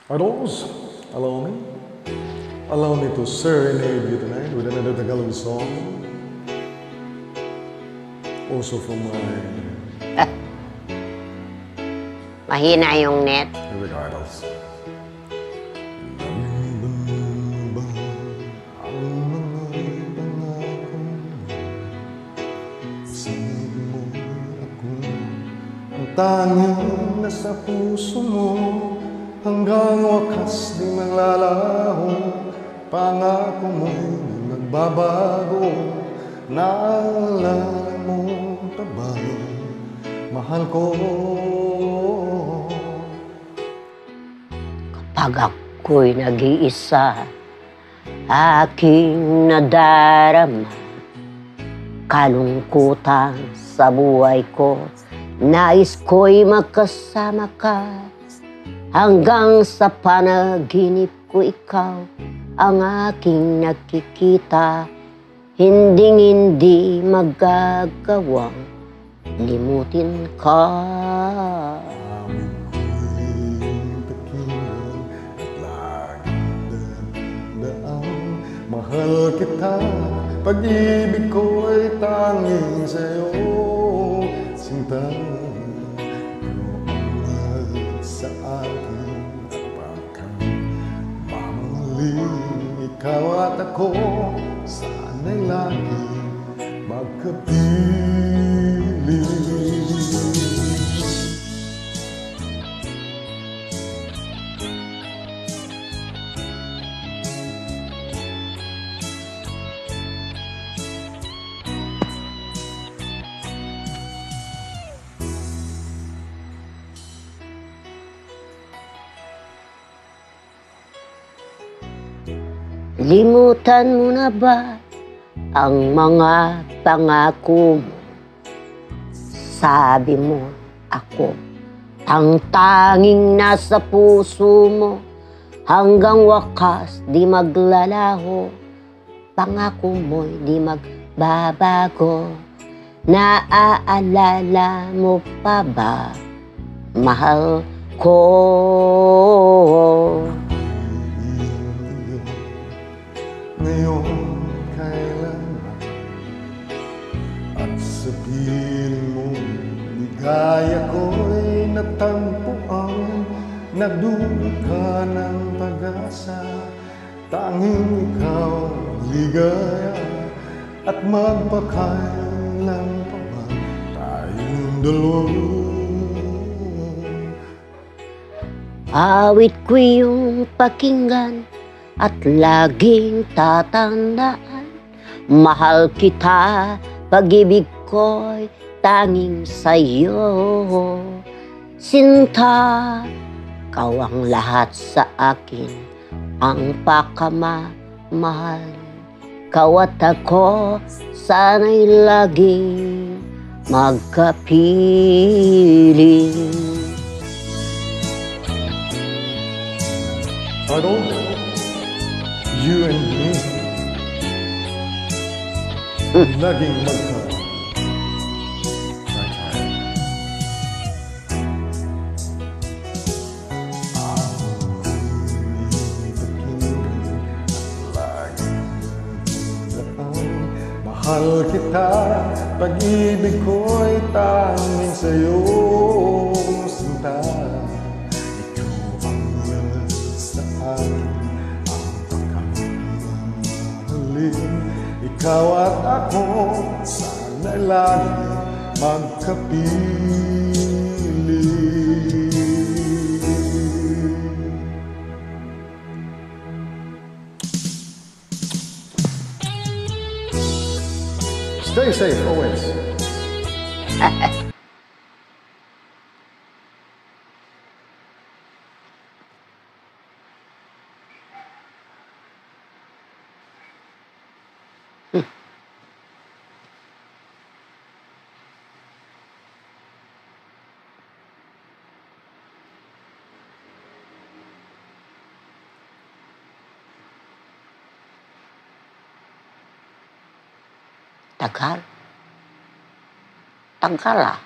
Adults, allow me. Allow me to serenade you tonight with another Tagalog song. Also from my Mahina yung net. favorite idols. Ang tanging nasa puso mo, hanggang wakas di maglalaho. Pangako mo'y di magbabago. Naalala mo pa ba, mahal ko? Kapag ako'y nag-iisa, aking nadarama kalungkutan sa buhay ko. Nais ko'y magkasama ka, hanggang sa panaginip ko ikaw ang aking nakikita. Hinding-hindi magagawang limutin ka. Amin ko'y pakinggan at laging dandaan. Mahal kita, pag-ibig ko'y tanging sa'yo. Sinta, ikaw ang mahal sa akin at baka mamahalin. Ikaw at ako, sana'y laging magkapiling. Limutan mo na ba ang mga pangako mo? Sabi mo ako ang tanging nasa puso mo, hanggang wakas di maglalaho. Pangako mo'y di magbabago. Naaalala mo pa ba, mahal ko? Ngayon, kailanman at sa piling mo, ligaya ko'y natagpuan. Nagdulot ka ng pag-asa, tanging ikaw ligaya. At magpakailan pa ba tayong dalawa? Awit ko yung pakinggan at laging tatandaan. Mahal kita, pag-ibig ko'y tanging sa'yo. Sinta, ikaw ang lahat sa akin, ang pakamamahal. Ikaw at ako, sana'y laging magkapiling. Adult, you and me, laging mahal kita, pag-ibig ko'y tanging sa'yo. Sinta, ikaw ang lahat sa akin, ang pagkamahalin. Ikaw at ako, sana'y lagi magkapiling. Stay safe always. Tagal. Tagal ah.